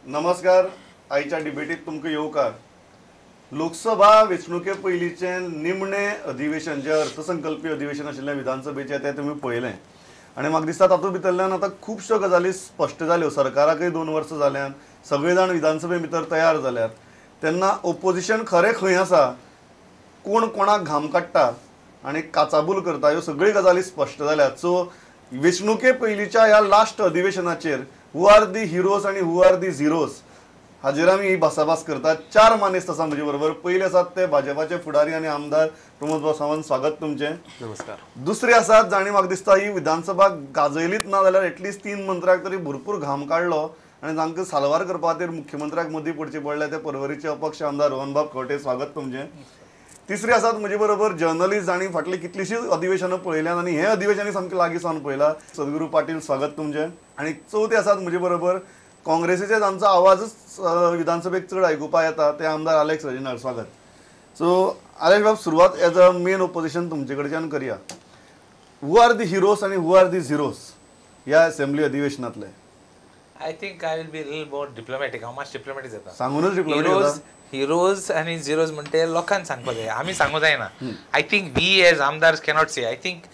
नमस्कार. आयच्या डिबेटीत तुमकां येवकार. लोकसभा वेंचणुके पयलींचे निमणे अधिवेशन जे अर्थसंकल्पीय अधिवेशन आशिल्लें विधानसभेचें तें तुमी पळयलें आनी म्हाका दिसता तातूंत भितरल्यान आतां खुबश्यो गजाली स्पश्ट जाल्यो. सरकाराकय 2 वर्सां जाल्यात, सगळे जाण विधानसभे भितर तयार जाल्यात. तेन्ना ओपोजिशन खरें खंय आसा, कोण कोणाक घाम काडटा आनी काचाबूल करता, ह्यो सगळ्यो गजाली स्पश्ट जाल्यात. सो वेंचणुके पयलींच्या ह्या लास्ट अधिवेशनाचेर हू आर दी हिरोज आनी हू आर दी झिरोज हाजेर आमी ही भासाभास करतात. 4 मानेस्त आसा म्हजे बरोबर. पयले आसात ते भाजपाचे फुडारी आनी आमदार प्रमोद सावंत. स्वागत तुमचें. नमस्कार. दुसरे आसात जाणी म्हाका दिसता ही विधानसभा गाजयलीच ना जाल्यार एटलिस्ट 3 मंत्र्याक तरी भरपूर घाम काडलो आनी तांकां साल्वार करपा खातीर मुख्यमंत्र्याक मदीं पडचे पडले ते परवरीचे अपक्ष आमदार रोहनबाब खंवटे. स्वागत तुमचें. तिसरी आसात म्हजे बरोबर जर्नलिस्ट जाणी फाटली कितलीशींच अधिवेशनां पळयल्यात आनी हें अधिवेशनूय सामकें लागीं सावन पळयलां. सदगुरू पाटील. स्वागत तुमचें. आनी चवथे आसात म्हजे बरोबर काँग्रेसीचे जांचो आवाजच विधानसभेक चड आयकुपा येता ते आमदार अलेक्स रेजिनाल्ड. स्वागत. सो अलेक्स बाब, सुरवात एज अ मेन ओपोजिशन तुमचे कडच्यान करया. हू आर दी हिरोज आनी हू आर दी झिरोज ह्या assembly अधिवेशनांतले? I think I will be a little more diplomatic. How much diplomatic जाता? सांगूनच डिप्लोमॅटिक. Heroes आणि zeros म्हणते लोकांक सांगपा जाय, आमी सांगू जायना. I think we as आमदार्स cannot say. I think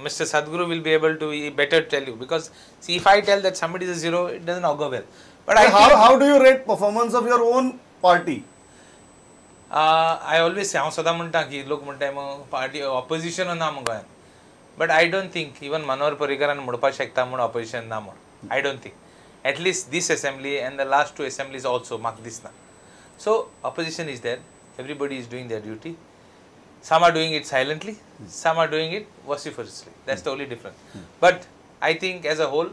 Mr. Sadhguru will be able to better tell you, because see, if I tell that somebody is a zero, it doesn't augur well. But how do you rate performance of your own party? I always say, हांव सदां म्हणटा की लोक म्हणटाय मग party opposition ना मग गोंयांत. But I don't think even Manohar पर्रीकारान म्हणपाक शकता म्हण ऑपोजिशन ना म्हण. I don't think. At least this assembly and the last 2 assemblies also म्हाका दिसना. So opposition is there. Everybody is doing their duty. Some are doing it silently, some are doing it vociferously. That's the only difference. But I think as a whole,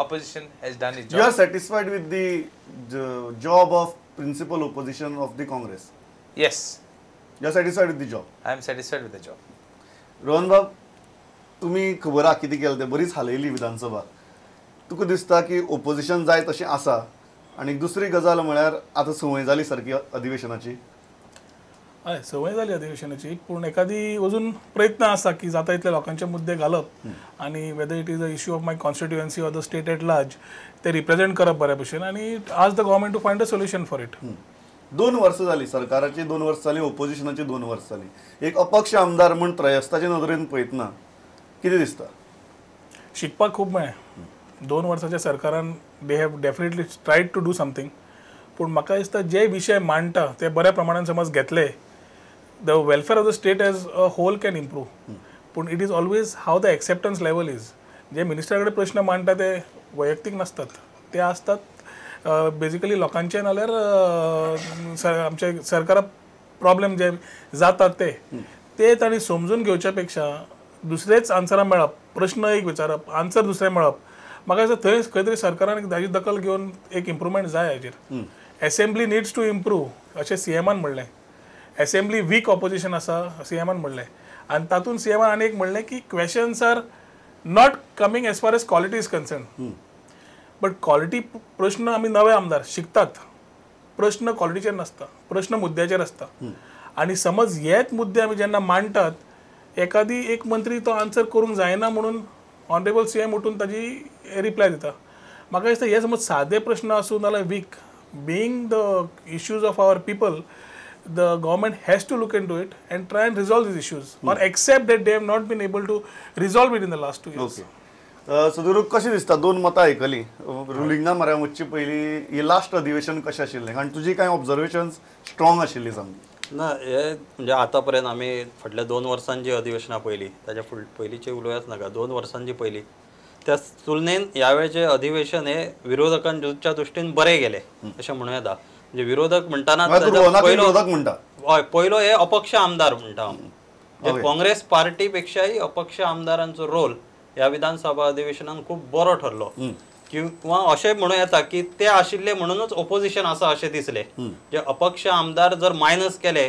opposition has done its job. You are satisfied with the job of principal opposition of the Congress? Yes. You are satisfied with the job? I am satisfied with the job. Rohan बाब, तुम्ही खबर आहा कितें केलें तें? बरीच हालयली विधानसभा. तुका दिसता की ओपोजिशन जाय तशें आसा? आनी दुसरी गजाल म्हळ्यार आतां संवय जाली सारकी अधिवेशनाची. हय, संवय जाली अधिवेशनाची. पूण एखादी अजून प्रयत्न आसा की जाता इतले लोकांचे मुद्दे घालप आनी whether it is a issue of my constituency or the state at large ते रिप्रेझेंट करप बऱ्या भशेन आनी आज the government to find a solution for it. 2 वर्सां जाली सरकाराची, 2 वर्सां जाली ओपोजिशनाची, 2 वर्सां जाली. एक अपक्ष आमदार म्हण त्रयस्थाचे नदरेन पळयतना कितें दिसता? शिकपाक खूब मेळ्ळें. 2 वर्सांच्या सरकारान they have definitely tried to do something. पूण म्हाका दिसता जे विशय मांडटा ते बऱ्या प्रमाणान समज घेतले, the welfare of the state as a whole can improve. पूण it is always how the acceptance level is. जे मिनिस्टरा कडेन प्रश्न मांडटा ते वैयक्तीक नासतात, ते आसतात बेजिकली लोकांचे नाल्यार आमचे सरकारा प्रॉब्लेम जे जातात ते तांणी समजून घेवच्या पेक्षा दुसरेच आन्सरां मेळप, प्रश्न एक विचारप, आन्सर दुसरें मेळप. म्हाका दिसता थंय खंय तरी सरकारान ताची दखल घेवन एक इम्प्रुवमेंट जाय हाजेर. असेंब्ली निड्स टू इम्प्रूव अशें सीएमान म्हणलें. असेंब्ली वीक ऑपोजिशन आसा सीएमान म्हणलें. आनी तातूंत सीएमान आनी एक म्हणलें की questions are not coming as far as quality is concern. But quality प्रश्न आमी नवे आमदार शिकतात. प्रश्न क्वॉलिटीचेर नासता, प्रश्न मुद्द्याचेर आसता. आनी समज हेच मुद्दे आमी जेन्ना मांडटात, एखादी एक मंत्री तो आन्सर करूंक जायना म्हणून ऑनरेबल सीएम उठून ताजी रिप्लाय दिता. म्हाका दिसता हे समज सादे प्रश्न आसूं नाल्यार वीक, being the issues of our people, the government has to look into it and try and resolve these issues or accept that they have not been able to resolve it in the last 2 years. Sadguru, कशें दिसता 2 मतां आयकली रुलिंगा म्हऱ्या वचचे पयलीं ही last अधिवेशन कशें आशिल्लें? आनी तुजी कांय ऑब्जर्वेशन्स स्ट्रॉंग आशिल्ली सामकी? ना, हे म्हणजे आतां पर्यंत आमी फाटल्या 2 वर्सांची अधिवेशनां पयली, ताच्या पयलींचे उलोवयाच नाका. 2 वर्सांची पयली त्या तुलनेन ह्या वेळेचें अधिवेशन हे विरोधकांच्या दृश्टीन बरें गेलें अशें म्हणूं येता. म्हणजे विरोधक म्हणटाना पयलो हे अपक्ष आमदार म्हणटा हांव. काँग्रेस पार्टी पेक्षाय अपक्ष आमदारांचो रोल ह्या विधानसभा अधिवेशनान खूब बरो ठरलो. किंवा अशें म्हणूं येता की ते आशिल्ले म्हणूनच ओपोजिशन आसा अशें दिसलें. जे अपक्ष आमदार जर मायनस केले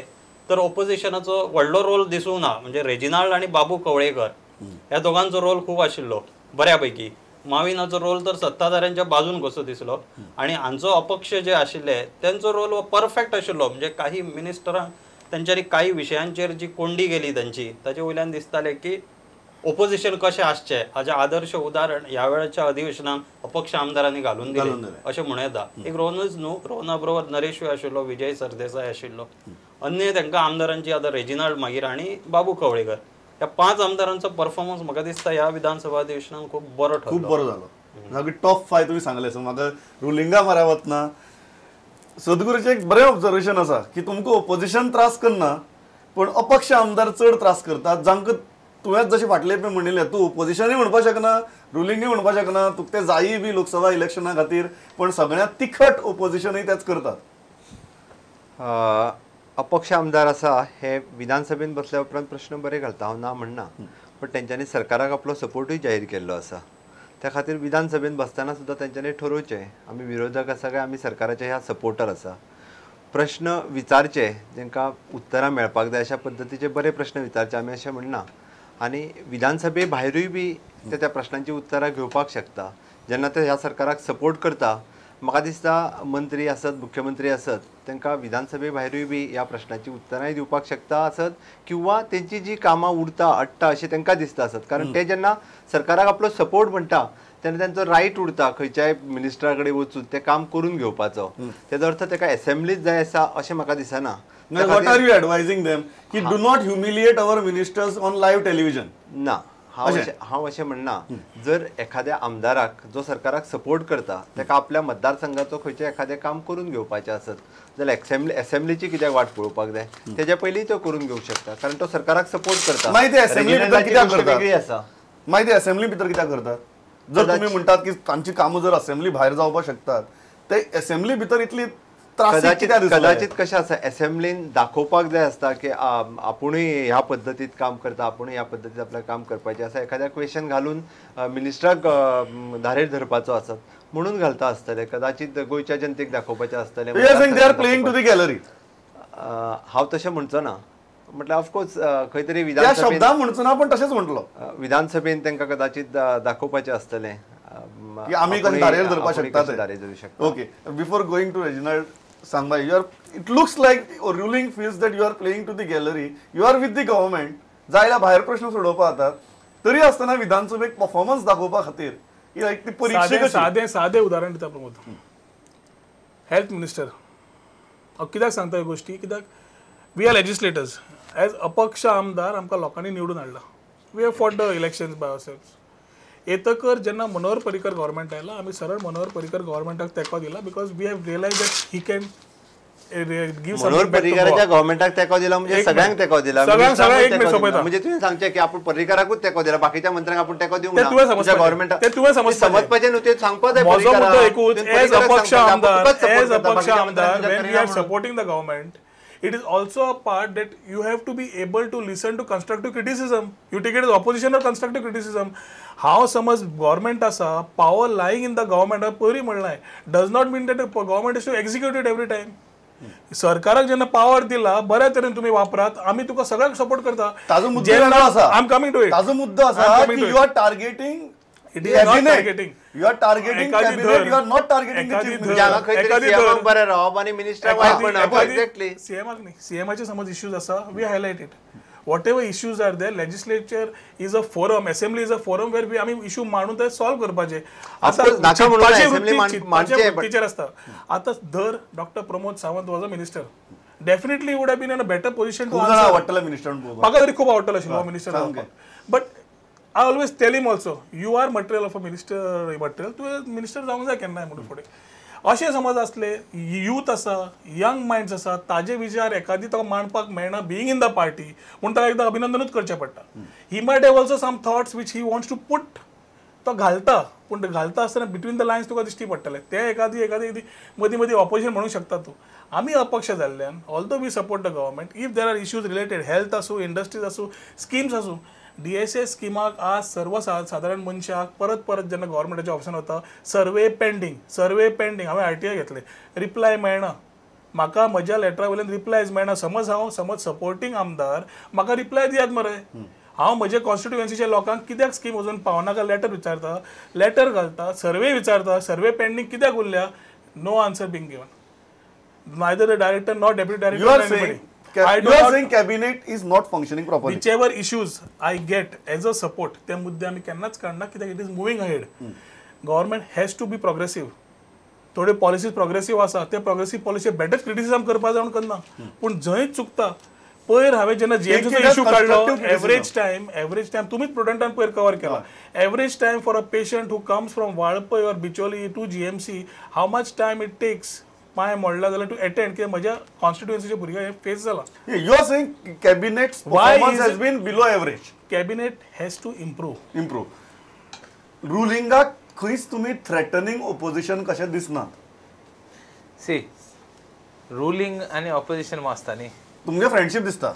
तर ओपोजिशनाचो व्हडलो रोल दिसूंक ना. म्हणजे रेजिनाल्ड आनी बाबू कवळेकर ह्या दोगांचो रोल खूब आशिल्लो बऱ्या पैकी. माविनाचो रोल तर सत्ताधाऱ्यांच्या बाजून कसो दिसलो. आनी हांचो अपक्ष जे आशिल्ले त्यांचो रोल हो परफेक्ट आशिल्लो. म्हणजे काही मिनिस्टरांक तेंच्यांनी काही विशयांचेर जी कोंडी गेली तांची, ताचे वयल्यान दिसतालें की ओपोजिशन कशें आसचें हाचें आदर्श उदाहरण ह्या वेळेच्या अधिवेशनात अपक्ष आमदारांनी घालून दिलें अशें म्हणूं येता. एक रोहनच न्हू, रोहना बरोबर नरेशूय आशिल्लो, विजय सरदेसाय आशिल्लो, अन्य तांकां आमदारांची आतां रेजिनाल्ड मागीर आनी बाबू कवळेकर, ह्या 5 आमदारांचो परफॉर्मन्स म्हाका दिसता ह्या विधानसभा अधिवेशनात खूब बरो खूप ठरलो. बरो जालो. टॉप 5 तुम्ही सांगले सो म्हाका रुलिंगा मारा वतना सदगुरूचें एक बरें ऑब्जर्वेशन आसा की तुमकां ओपोजिशन त्रास करना पण अपक्ष आमदार चड त्रास करतात, जांकां तुवेंच जशें फाटले पे म्हणिल्लें तूं ओपोजिशनूय म्हणपाक शकना, रुलिंगूय म्हणपाक शकना, तुका तें जायी बी लोकसभा इलेक्शना खातीर, पण सगळ्यांत तिखट ओपोजिशनूय तेच करतात. अपक्ष आमदार आसा हे विधानसभेन बसल्या उपरांत प्रश्न बरे घालता, हांव ना म्हणना, पण तेंच्यांनी सरकाराक आपलो सपोर्टूय जाहीर केल्लो आसा. त्या खातीर विधानसभेन बसतना सुद्दां तेंच्यांनी ठरोवचें आमी विरोधक आसा काय आमी सरकाराचे ह्या सपोर्टर आसा. प्रश्न विचारचे जेंकां उतरां मेळपाक जाय अशा पद्दतीचे बरे प्रश्न विचारचे आमी अशें म्हणना. आनी विधानसभे भायरूय बी ते त्या प्रश्नांची उतरां घेवपाक शकता. जेन्ना ते ह्या सरकाराक सपोर्ट करता, म्हाका दिसता मंत्री आसत, मुख्यमंत्री आसत, तांकां विधानसभे भायरूय बी ह्या प्रश्नांची उतरांय दिवपाक शकता आसत, किंवा तेंची जी कामां उरता अडटा अशें तांकां दिसता आसत. कारण ते जेन्ना सरकाराक आपलो सपोर्ट म्हणटा तेन्ना तांचो रायट उरता खंयच्याय मिनिस्टरा कडेन वचून तें काम करून घेवपाचो. तेजो अर्थ ताका असेंब्लीच जाय आसा अशें म्हाका दिसना. What are you advising them की do not humiliate our ministers on live television? ना, हांव अशें म्हणना. जर एखाद्या आमदाराक जो सरकाराक सपोर्ट करता ताका आपल्या मतदारसंघाचो खंयचें एखादें काम करून घेवपाचें आसत जाल्यार असेंब्लीची कित्याक वाट पळोवपाक जाय, तेज्या पयलीं तो करून घेवंक शकता, कारण तो सरकाराक सपोर्ट करता. माहिती असेंब्ली भितर कित्याक वेगळी आसा. माहिती असेंब्ली भितर कित्याक करतात? जर तुम्ही म्हणटात की तांची कामां जर असेंब्ली भायर जावपाक शकतात, ते असेंब्ली भितर इतली कदाचित कशें आसा, असेंब्लीन दाखोवपाक जाय आसता की आपुणूय ह्या पद्दतीत काम करता, आपुणूय ह्या पद्दतीत आपल्याक काम करपाचें आसा, एखाद्या क्वेश्चन घालून मिनिस्टराक धारेर धरपाचो आसत म्हणून घालता आसतले, कदाचित गोंयच्या जनतेक दाखोवपाचें आसतलें. They are playing to the gallery. हांव तशें म्हणचो ना. म्हटल्यार ऑफकोर्स खंय तरी शब्दां म्हणचो ना, पण तशेंच म्हणटलो. विधानसभेन तांकां कदाचित दाखोवपाचें आसतलें की आमी कशें धारेर धरपाक शकतात. धारेर धरूं शकता. Okay, before going to Reginald सांगबाई, it looks like ruling feels that you are playing to the gallery, you are with the government. जायल्या भायर प्रश्न सोडोवपा जातात, तरी आसतना विधानसभेक परफॉर्मन्स दाखोवपा खातीर ती परीक्षा. सादें उदाहरण दिता प्रमोद. हेल्थ मिनिस्टर हांव कित्याक सांगता ह्यो गोश्टी, कित्याक वी आर लेजिस्लेटर्स. एज अपक्ष आमदार आमकां लोकांनी निवडून हाडला. We have fought the elections by ourselves. येतकर जेन्ना मनोहर पर्रीकर गव्हर्मेंट आयला, आमी सरळ मनोहर पर्रीकर गव्हर्मेंटाक तेंको दिला, because we have realise that he can give Manohar पर्रीकराच्या गव्हर्मेंटाक तेंको दिला म्हणजे सगळ्यांक तेंको दिला. म्हणजे तुवें सांगचें की आपूण पर्रीकराकूच तेंको दिला, बाकीच्या मंत्र्यांक आपूण तेंको दिवंक ना. गव्हर्मेंटाक समजपाचें न्हू, तें सांगपाक जाय. एज अपक्ष आमदार when we are supporting the government, it is also a part that you have to be able to listen to constructive criticism. You take it as opposition or constructive criticism. How समज government आसा, power lying in the government, पयलीं म्हणलां, does not mean that the government is to execute it every time. सरकाराक जेन्ना power दिला बऱ्या तरेन तुम्ही वापरात, आमी तुका सगळ्यांक सपोर्ट करता. ताजो मुद्दो आसा, I am coming to it. ताजो मुद्दो आसा की you are targeting. It is not targeting. You are targeting cabinet, you are not targeting the chief minister. बरें रावप आनी मिनिस्टर वायट म्हणप. एक्झॅक्टली सीएमाक न्ही, सीएमाचे समज इश्यूज आसा, we highlight it. Whatever issues are there, legislature is a forum, assembly is a forum where we आमी issue मांडून ते सॉल्व करपाचे. टीचर आसता. आतां धर doctor Pramod Sawant was a minister, definitely would have been in a better position to answer. आवडटलो minister, म्हाका तरी खूब आवडटलो आशिल्लो minister. But I always tell him also, you are material of a minister material, तूं मिनिस्टर जावंक जाय केन्नाय म्हणून फुडें. अशें समज आसले, यूथ आसा, यंग मायंड्स आसा, ताजे विचार एखादी ताका मांडपाक मेळना बिईंग इन द पार्टी, म्हूण ताका एकदां अभिनंदनूच करचें पडटा. He might have also some thoughts which he wants to put. तो घालता, पूण ते घालता आसतना बिटवीन द लायन्स तुका दिश्टी पडटले. ते एखादी मदीं मदीं ऑपोजिशन म्हणूंक शकता तूं. आमी अपक्ष जाल्ल्यान although we support the government, if there are issues related, health आसूं, इंडस्ट्रीज आसूं, स्किम्स आसूं, DSA स्किमाक आज सर्वसाधारण मनशाक परत परत जेन्ना गव्हर्मेंटाचें ऑप्शन वता, सर्वे पेंडींग हांवें RTI घेतले, रिप्लाय मेळना. म्हाका म्हज्या लेटरा वयल्यान रिप्लायज मेळना. समज सपोर्टींग आमदार, म्हाका रिप्लाय दियात मरे. हांव म्हज्या कॉन्स्टिट्युएन्सीच्या लोकांक कित्याक स्कीम वचून पावना काय लेटर विचारता, लेटर घालता, सर्वे विचारता, सर्वे पेंडींग कित्याक उरल्या, no answer being given. Neither the director not deputy director. You are saying cabinet is not functioning properly. whichever issues I get as a support ते मुद्दे आम्ही केन्नाच काढना कित्याक it is moving ahead. Government has to be progressive. थोडे policies progressive आसा ते progressive policy better criticism करपा जावन करना पूण जंय चुकता पयर हांवें जेन्ना जीएमसीचो इश्यू काडलो एवरेज टायम तुमीच प्रुडंटान पयर कवर केला average time for a patient who comes from Valpoi or Bicholim to GMC how much time it takes पांय मोडला जाल्यार टू अटेंड कित्याक म्हज्या कॉन्स्टिट्युएन्सीचे भुरगे हे फेस जाला You are saying cabinet's performance has been below average. Cabinet has to improve. रुलिंगाक खंयच तुमी थ्रेटनिंग ओपोजिशन कशें दिसना. सी रुलिंग आनी ऑपोजिशन मो आसता न्ही तुमगे फ्रेंडशिप दिसता.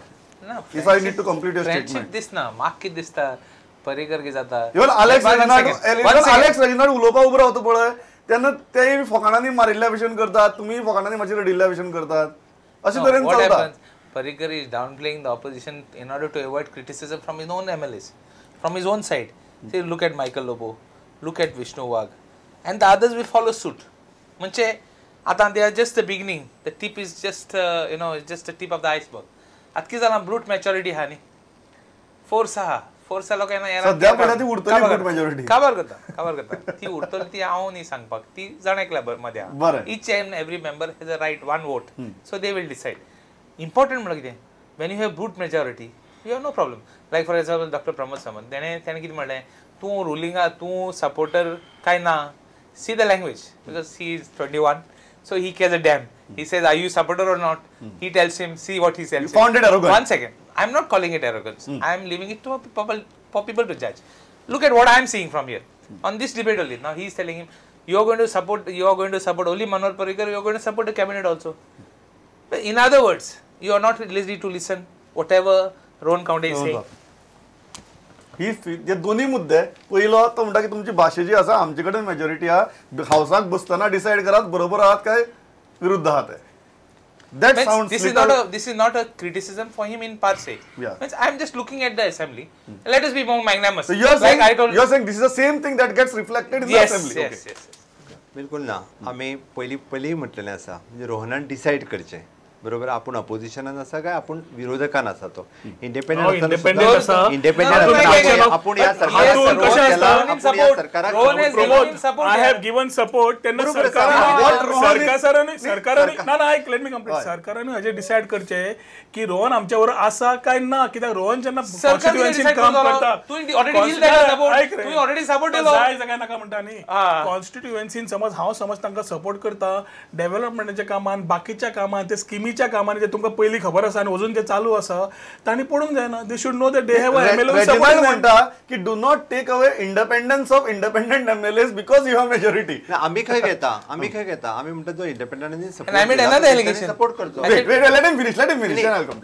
ना If I need to complete your friendship statement. दिसना म्हाका कितें दिसता पर्रीकर कितें जाता even Alex One second. Reginald उलोवपाक उबो रावता पळय तेन्ना तेय फोकाणांनी मारिल्ल्या भशेन करतात तुमी फोकाणांनी मातशें रडिल्ल्या भशेन करतात अशें तरेन what चलता. happens Parrikar is downplaying the opposition in order to avoid criticism from his own MLAs from his own side. See, look at Michael Lobo, look at Vishnu Wagh and the others will follow suit. म्हणजे आता they are just the beginning, the tip is just just the tip of the iceberg. आता कितें जालां brute maturity हा न्ही force लोकांना सद्या पळय ती उरतली brute majority. काबार करता ती उरतली ती हांव न्ही सांगपाक ती जाणेकल्या मध्ये बरें. each and every member has a right one vote so they will decide. Important म्हणल्यार कितें when you have brute majority you have no problem. Like for example Dr. Pramod Samant तेणें कितें म्हणलें तूं रुलिंगा तूं सपोर्टर काय ना see the language because he is 21 so he cares a damn. He says are you supporter or not. He tells him see what he tells You found it arrogant. One second, I'm not calling it arrogance. I am leaving it to for people to judge. Look at what I am seeing from here on this debate only. Now he is telling him you are going to support only Manohar Parrikar, you are going to support the cabinet also. But in other words, you are not ready to listen whatever Rohan County is saying. ही जे दोन्ही मुद्दे पहिलो तो म्हणटा की तुमची भाशा जी आसा आमचे कडेन मेजॉरिटी आहा हावसाक बसतना डिसायड करात बरोबर आहात काय विरुद्ध आहात. That sounds This is not a criticism for him in per se. Yeah. Means I am just looking at the assembly. Let us be more magnanimous. So you are saying like I told you are saying this is the same thing that gets reflected in the yes, assembly. yes, Okay. yes. बिलकुल ना आम्ही पहिली म्हटलेलें आसा म्हणजे रोहनान decide करचें बरोबर आपण अपोजिशनान आसा काय आपण विरोधकान आसा तो इंडिपेंडंट आसा आपण या सरकाराक I have given support त्यांना सरकाराने हाजे डिसायड करचे की रोहन आमच्यावर आसा काय ना कित्याक रोहन जेन्ना कॉन्स्टिट्युएन्सीन काम करता नाका म्हणटा न्ही कॉन्स्टिट्युएन्सीन समज हांव समज तांकां सपोर्ट करता डेव्हलपमेंटाच्या कामान बाकीच्या कामान ते स्किमीच्या कामांनी जे तुमकां पयलीं खबर आसा आनी अजून जे चालू आसा तांणी पडूंक जायना they should know that they have a MLA support म्हणटा की do not take away independence of independent MLAs because you have majority. आम्ही खंय घेता आम्ही म्हणटा जो इंडिपेंडंटांनी सपोर्ट करतो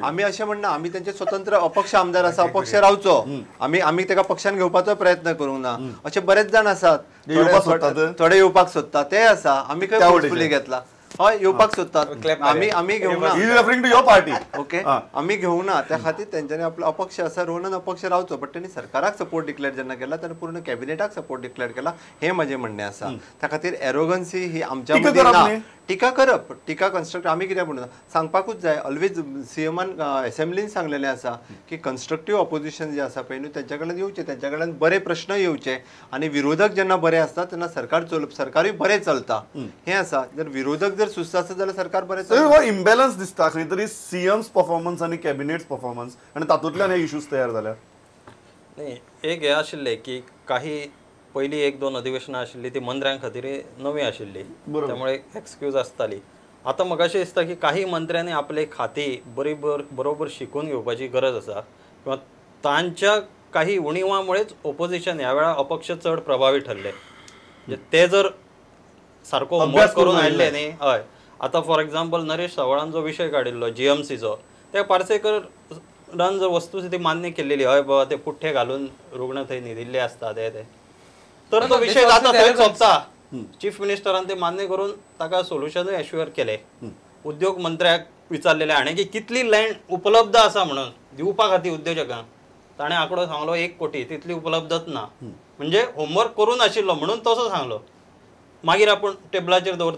आम्ही अशें म्हणना आम्ही त्यांचे स्वतंत्र अपक्ष आमदार आसा अपक्ष रावचो आम्ही तेका पक्षान घेवपाचो प्रयत्न करूंक ना अशे बरेच जाण आसात थोडे येवपाक सोदतात ते आसा आम्ही खंय फोर्सफुली घेतला हय येवपाक सोदतात आम्ही घेवंक ना ओके आम्ही घेवंक ना त्या खातीर तेंच्यांनी आपलो अपक्ष आसा रोहन अपक्ष रावचो बट त्यांनी सरकाराक सपोर्ट डिक्लेअर जेन्ना केला तेन्ना पूर्ण कॅबिनेटाक सपोर्ट डिक्लेअर केला हे म्हजें म्हणणें आसा. त्या खातीर एरोगन्सी ही आमच्या मदीं ना टिका करप टिका कन्स्ट्रक्टिव्ह आमी कितें म्हणटा सांगपाकूच जाय ऑलवेज सीएमान असेंब्लीन सांगलेलें आसा की कन्स्ट्रक्टिव्ह ऑपोजिशन जे आसा पळय न्हू तेंच्या कडल्यान येवचें तेंच्या कडल्यान बरे प्रश्न येवचे आनी विरोधक जेन्ना बरे आसता तेन्ना सरकारूय बरें चलता हें आसा. जर विरोधक जर सुस्त आसत जाल्यार सरकार बरें चलता. इम्बॅलन्स दिसता खंय तरी सीएम्स परफॉर्मन्स आनी कॅबिनेट्स परफॉर्मन्स आनी तातूंतल्यान हे इश्यूज तयार जाल्यात. नाही एक हे आशिल्ले की काही पहिली 1-2 अधिवेशनां आशिल्ली ती मंत्र्यां खातीर नवी आशिल्ली त्यामुळे एक्सक्यूज आसताली. आता म्हाका अशें दिसता की काही मंत्र्यांनी आपले खाती बरोबर शिकून घेवपाची गरज आसा किंवा तांच्या काही उणिवांमुळेच ओपोजिशन ह्या वेळा अपक्ष चड प्रभावी ठरले. ते जर सारको होमवर्क करून हाडले न्ही हय आता फॉर एक्झाम्पल नरेश सावळान जो विशय काडिल्लो जीएमसीचो त्या पार्सेकरान जर वस्तुस्थिती मान्य केलेली हय बाबा ते पुठ्ठे घालून रुग्ण थंय न्हिदिल्ले आसता ते तर तो विषय जाता थंय सोंपता. चीफ मिनिस्टरान ते मान्य करून ताका सोल्युशनूय एश्युअर केले. उद्योग मंत्र्याक विचारलेले हाणें की कितली लँड उपलब्ध आसा म्हणून दिवपा खातीर उद्योजकांक ताणें आंकडो सांगलो 1 कोटी तितली उपलब्धच ना म्हणजे होमवर्क करून आशिल्लो म्हणून तसो सांगलो. मागीर आपूण टेबलाचेर दवरता